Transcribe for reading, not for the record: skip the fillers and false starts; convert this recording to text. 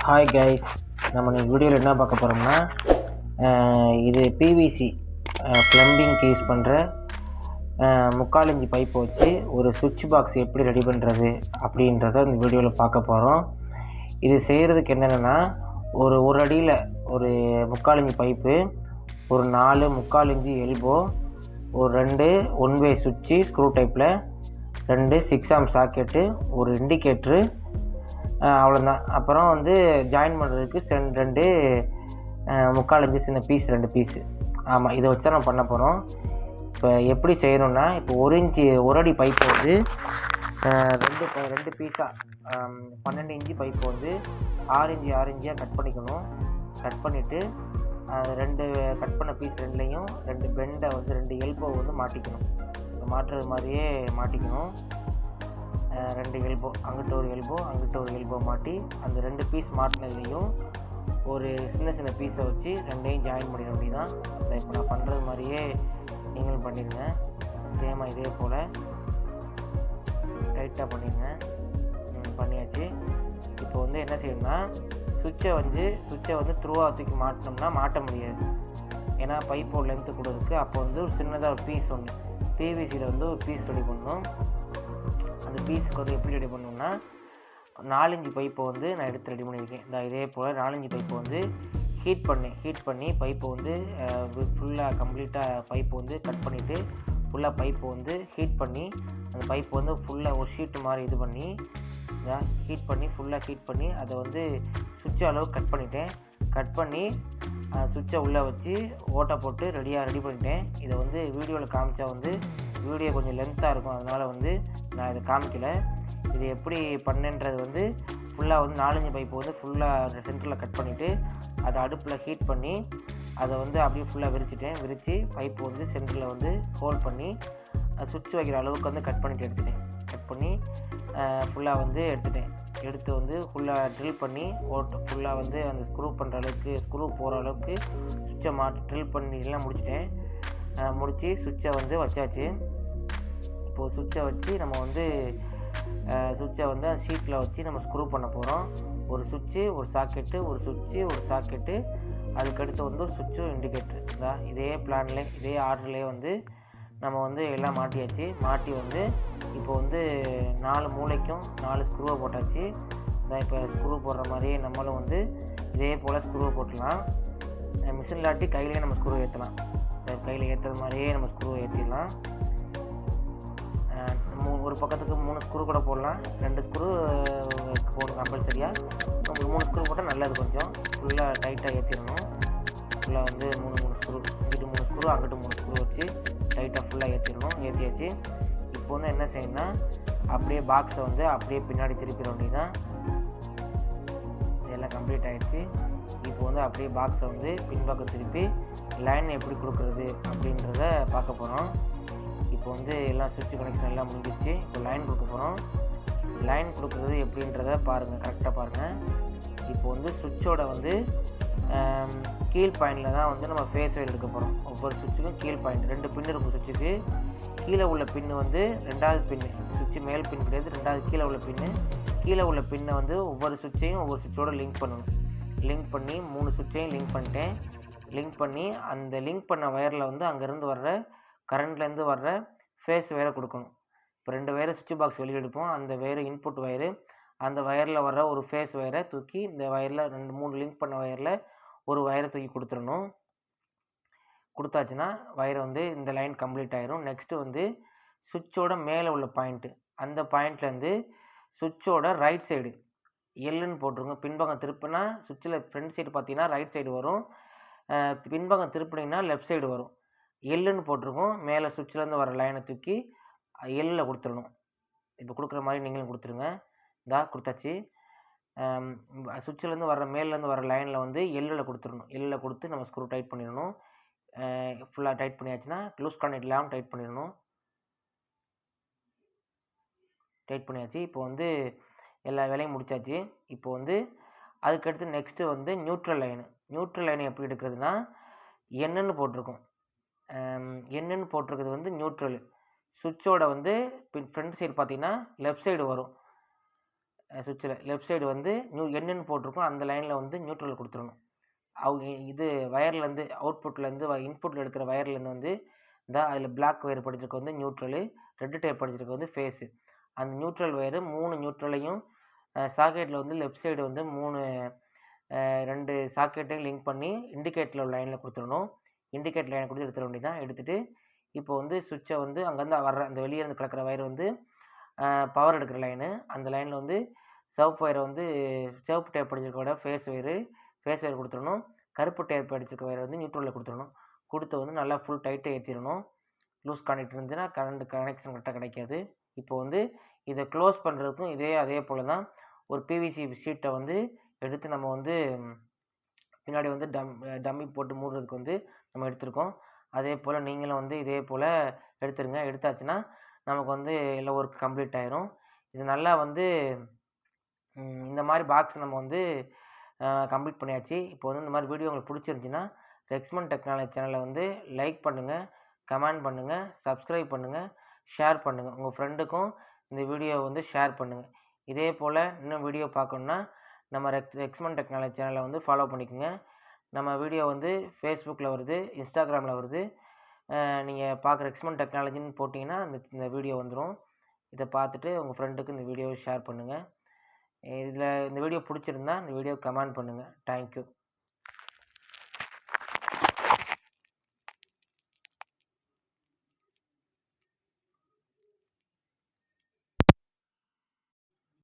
Hi guys, நம்ம இந்த வீடியோவில் என்ன பார்க்க போகிறோம்னா இது பிவிசி ப்ளம்பிங்க்கு யூஸ் பண்ணுற 3/4 இன்ச் பைப்பை வச்சு ஒரு சுவிட்ச் பாக்ஸ் எப்படி ரெடி பண்ணுறது அப்படின்றத இந்த வீடியோவில் பார்க்க போகிறோம். இது செய்கிறதுக்கு என்னென்னா, ஒரு அடியில் ஒரு 3/4 இன்ச் பைப்பு, ஒரு 4 3/4 இன்ச் எல்போ, ஒரு 2 ஒன்-வே சுவிட்சு ஸ்க்ரூ டைப்பில், 2 6 ஆம் சாக்கெட்டு, ஒரு இண்டிகேட்ரு, அவ்வளோதான். அப்புறம் ஜாயின் பண்ணுறதுக்கு 2 3/4 இன்ச்சு சின்ன பீஸ், 2 பீஸு. ஆமாம், இதை வச்சு தான் நம்ம பண்ண போகிறோம். இப்போ எப்படி செய்யணுன்னா, இப்போ 1 அடி பைப்பை 2 பீஸாக 12 இன்ச்சு பைப்பை 6 இன்ச்சாக கட் பண்ணிக்கணும். கட் பண்ணிவிட்டு 2 கட் பண்ண பீஸ் 2லையும் 2 பெண்டை 2 எல்போ மாட்டிக்கணும். மாட்டுறது மாதிரியே மாட்டிக்கணும். 2 எல்போ, அங்கிட்ட ஒரு எல்போ, அங்கிட்ட ஒரு எல்போ மாட்டி, அந்த 2 பீஸ் மாட்டினதுலேயும் ஒரு சின்ன பீஸை வச்சு 2ஐயும் ஜாயின் பண்ணிட வேண்டியதான். அதை இப்போ நான் பண்ணுறது மாதிரியே நீங்களும் பண்ணிடுங்க. சேமாக இதே போல் டைட்டாக பண்ணிடுங்க. பண்ணியாச்சு. இப்போ என்ன செய்யணும்னா, சுவிட்சை த்ரூவாக தூக்கி மாட்டினோம்னா மாட்ட முடியாது. ஏன்னா பைப்போட லென்த்து கூட இருக்குது. அப்போ ஒரு சின்னதாக ஒரு பீஸ் பிவிசியில் ஒரு பீஸ் ரெடி பண்ணணும். அந்த பீஸுக்கு எப்படி ரெடி பண்ணணும்னா, 4 இன்ச் பைப்பை நான் எடுத்து ரெடி பண்ணியிருக்கேன். இதே போல் 4 இன்ச் பைப்பை ஹீட் பண்ணி பைப்பை ஃபுல்லாக கம்ப்ளீட்டாக பைப்பை கட் பண்ணிவிட்டு ஃபுல்லாக பைப்பை ஹீட் பண்ணி அந்த பைப்பை ஃபுல்லாக ஒரு ஷீட்டு மாதிரி இது பண்ணி ஃபுல்லாக ஹீட் பண்ணி அதை சுவிட்ச் அளவு கட் பண்ணிட்டேன். கட் பண்ணி சுவிட்சை உள்ளே வச்சு ஓட்டை போட்டு ரெடி பண்ணிட்டேன். இதை வீடியோவில் காமிச்சா வீடியோ கொஞ்சம் லென்த்தாக இருக்கும். அதனால் நான் இதை காமிக்கலை. இது எப்படி பண்ணேன்றது ஃபுல்லாக 4 இன்ச் பைப்பு ஃபுல்லாக சென்டரில் கட் பண்ணிவிட்டு அதை அடுப்பில் ஹீட் பண்ணி அதை அப்படியே ஃபுல்லாக விரித்து பைப்பு சென்டரில் ஹோல்ட் பண்ணி சுவிட்ச் வைக்கிற அளவுக்கு கட் பண்ணிவிட்டு எடுத்துட்டேன். கட் பண்ணி ஃபுல்லாக எடுத்துட்டேன். எடுத்து ஃபுல்லாக ட்ரில் பண்ணி ஃபுல்லாக அந்த ஸ்க்ரூ பண்ணுற அளவுக்கு, ஸ்க்ரூ போகிற அளவுக்கு சுவிட்சை ட்ரில் பண்ணி எல்லாம் முடிச்சிட்டேன். முடித்து சுவிட்சை வச்சாச்சு. இப்போது சுவிட்சை வச்சு நம்ம சுவிட்சை ஷீட்டில் வச்சு நம்ம ஸ்க்ரூ பண்ண போகிறோம். ஒரு சுவிட்சு, ஒரு சாக்கெட்டு, ஒரு சுவிட்சு, ஒரு சாக்கெட்டு, அதுக்கடுத்து ஒரு சுவிட்சும் இண்டிகேட்ரு. இதே பிளான்லே, இதே ஆர்டர்லேயே நம்ம எல்லாம் மாட்டியாச்சு. மாட்டி இப்போ 4 மூலைக்கும் 4 ஸ்க்ரூவை போட்டாச்சு. இப்போ ஸ்க்ரூ போடுற மாதிரியே நம்மளும் இதே போல் ஸ்க்ரூவை போட்டுடலாம். மிஷின் இல்லாட்டி கையிலேயே நம்ம ஸ்க்ரூ ஏற்றலாம். கையில் ஏற்றுறது மாதிரியே நம்ம ஸ்க்ரூவை ஏற்றிடலாம். ஒரு பக்கத்துக்கு 3 ஸ்க்ரூ கூட போடலாம். 2 ஸ்க்ரூ போடணும் கம்பல்சரியாக. 3 ஸ்க்ரூ போட்டால் நல்லது. கொஞ்சம் ஃபுல்லாக டைட்டாக ஏற்றிடணும். ஃபுல்லாக 3 ஸ்க்ரூ, இங்கிட்டு 3 ஸ்க்ரூ, அங்கிட்டு 3 ஸ்க்ரூ வச்சு டைட்டாக ஃபுல்லாக ஏற்றிடணும். ஏற்றியாச்சு. இப்போ என்ன செய்யணும்னா, அப்படியே பாக்ஸை அப்படியே பின்னாடி திருப்பிட வேண்டியதான். இதெல்லாம் கம்ப்ளீட் ஆகிடுச்சு. இப்போ அப்படியே பாக்ஸை பின்பக்கம் திருப்பி லைன் எப்படி கொடுக்குறது அப்படின்றத பார்க்க போகிறோம். இப்போ எல்லாம் சுவிட்ச் கனெக்ஷன் எல்லாம் முடிஞ்சிச்சு. இப்போ லைன் கொடுக்க போகிறோம். லைன் கொடுக்குறது எப்படின்றத பாருங்கள், கரெக்டாக பாருங்கள். இப்போ சுவிட்சோட கீழ் பாயிண்டில் தான் நம்ம ஃபேஸ் வைர் எடுக்க போகிறோம். ஒவ்வொரு சுவிட்சுக்கும் கீழ் பாயிண்ட் 2 பின் இருக்கும். சுவிட்சுக்கு கீழே உள்ள பின்னு 2வது பின்னு, சுவிட்சு மேல் பின் கிடையாது, 2வது கீழே உள்ள பின்னு. கீழே உள்ள பின்னை ஒவ்வொரு சுவிட்சையும் ஒவ்வொரு சுவிட்சோட லிங்க் பண்ணணும். லிங்க் பண்ணி 3 சுவிட்சையும் லிங்க் பண்ணிட்டேன். லிங்க் பண்ணி அந்த லிங்க் பண்ண வயரில் அங்கேருந்து வர்ற கரண்ட்லேருந்து வர்ற ஃபேஸ் வயரை கொடுக்கணும். இப்போ 2 வயரை சுவிட்ச் பாக்ஸ் வெளியே எடுப்போம். அந்த வயரு இன்புட் வயரு. அந்த வயரில் வர்ற ஒரு ஃபேஸ் வயரை தூக்கி இந்த வயரில் 3 லிங்க் பண்ண வயரில் ஒரு வயரை தூக்கி கொடுத்துடணும். கொடுத்தாச்சுன்னா வயரை இந்த லைன் கம்ப்ளீட் ஆயிரும். நெக்ஸ்ட்டு சுவிட்சோட மேலே உள்ள பாயிண்ட்டு, அந்த பாயிண்ட்லேருந்து சுவிட்சோட ரைட் சைடு எல்லுன்னு போட்டுருங்க. பின்பக்கம் திருப்பினா சுவிட்சில் ஃப்ரண்ட் சைடு பார்த்தீங்கன்னா ரைட் சைடு வரும். பின்பக்கம் திருப்பினீங்கன்னா லெஃப்ட் சைடு வரும். எல்லுன்னு போட்டிருக்கோம். மேலே சுவிட்சிலேருந்து வர லைனை தூக்கி எல்லில் கொடுத்துடணும். இப்போ கொடுக்குற மாதிரி நீங்களும் கொடுத்துருங்க. கொடுத்தாச்சு. சுவிட்சிலேருந்து வர மேலேருந்து வர லைனில் எல்லில் கொடுத்துடணும். எல்லில் கொடுத்து நம்ம ஸ்க்ரூ டைட் பண்ணிடணும். ஃபுல்லாக டைட் பண்ணியாச்சுன்னா லூஸ் கான்டெக்ட் இல்லாமல் டைட் பண்ணிடணும். டைட் பண்ணியாச்சு. இப்போ எல்லா வேலையும் முடிச்சாச்சு. இப்போ அதுக்கடுத்து நெக்ஸ்ட்டு நியூட்ரல் லைனு. நியூட்ரல் லைனை எப்படி எடுக்கிறதுனா, என்னன்னு போட்டிருக்கோம். என்னன்னு போட்டிருக்கிறது நியூட்ரலு. சுவிட்சோட ஃப்ரண்ட் சைடு பார்த்தீங்கன்னா லெஃப்ட் சைடு வரும். சுவிட்சில் லெஃப்ட் சைடு வந்து என்னன்னு போட்டிருக்கோம் அந்த லைனில் வந்து நியூட்ரல் கொடுத்துடணும். அவங்க இது வயர்லேருந்து அவுட்புட்லேருந்து இன்புட்டில் எடுக்கிற வயர்லேருந்து வந்து அதில் பிளாக் ஒயர் படிச்சிருக்க வந்து நியூட்ரலு, ரெட்டு டேப் படிச்சிருக்க வந்து ஃபேஸு. அந்த நியூட்ரல் ஒயரு 3 நியூட்ரலையும் சாக்கெட்டில் வந்து லெஃப்ட் சைடு வந்து 2 சாக்கெட்டையும் லிங்க் பண்ணி இண்டிகேட்டர் லைனில் கொடுத்துடணும். இண்டிகேட்டர் லைனை கொடுத்து எடுத்துட வேண்டியதான். எடுத்துகிட்டு இப்போ வந்து சுவிட்சை வந்து அங்கேருந்து வர்ற அந்த வெளியே இருந்து கிடக்கிற வயர் வந்து பவர் எடுக்கிற லைனு. அந்த லைனில் வந்து சிவப்பு ஒயரை வந்து சிவப்பு டேப் படிச்சிருக்கோட ஃபேஸ் ஒயர் கொடுத்துடணும். கருப்பு டேப் படிச்சிருக்க ஒயரை வந்து நியூட்ரலில் கொடுத்துடணும். கொடுத்து வந்து நல்லா ஃபுல் டைட்டை ஏற்றிடணும். லூஸ் கனெக்ட் இருந்துச்சுன்னா கரண்ட் கனெக்ஷன் கரெக்டாக கிடைக்காது. இப்போ வந்து இதை க்ளோஸ் பண்ணுறதுக்கும் அதே போல் தான் ஒரு பிவிசி ஷீட்டை வந்து எடுத்து நம்ம வந்து பின்னாடி வந்து டம்மி போட்டு மூடுறதுக்கு வந்து நம்ம எடுத்திருக்கோம். அதே போல் நீங்களும் வந்து இதே போல் எடுத்துருங்க. எடுத்தாச்சுன்னா நமக்கு வந்து எல்லா ஒர்க் கம்ப்ளீட் ஆயிரும். இது நல்லா வந்து இந்த மாதிரி பாக்ஸ் நம்ம வந்து கம்ப்ளீட் பண்ணியாச்சு. இப்போ வந்து இந்த மாதிரி வீடியோ உங்களுக்கு பிடிச்சிருந்துச்சின்னா ரெக்ஸ்மன் டெக்னாலஜி சேனலை வந்து லைக் பண்ணுங்கள், கமெண்ட் பண்ணுங்கள், சப்ஸ்கிரைப் பண்ணுங்கள், ஷேர் பண்ணுங்கள். உங்கள் ஃப்ரெண்டுக்கும் இந்த வீடியோவை வந்து ஷேர் பண்ணுங்கள். இதே போல் இன்னும் வீடியோ பார்க்கணுன்னா நம்ம ரெக்ஸ்மன் டெக்னாலஜி சேனலை வந்து ஃபாலோ பண்ணிக்கோங்க. நம்ம வீடியோ வந்து ஃபேஸ்புக்கில் வருது, இன்ஸ்டாகிராமில் வருது. நீங்கள் பார்க்குற ரெக்ஸ்மன் டெக்னாலஜின்னு போட்டிங்கன்னா இந்த வீடியோ வந்துடும். இதை பார்த்துட்டு உங்கள் ஃப்ரெண்டுக்கு இந்த வீடியோவை ஷேர் பண்ணுங்கள். இந்த வீடியோ பிடிச்சிருந்தா இந்த வீடியோ கமெண்ட் பண்ணுங்கள். தேங்க்யூ.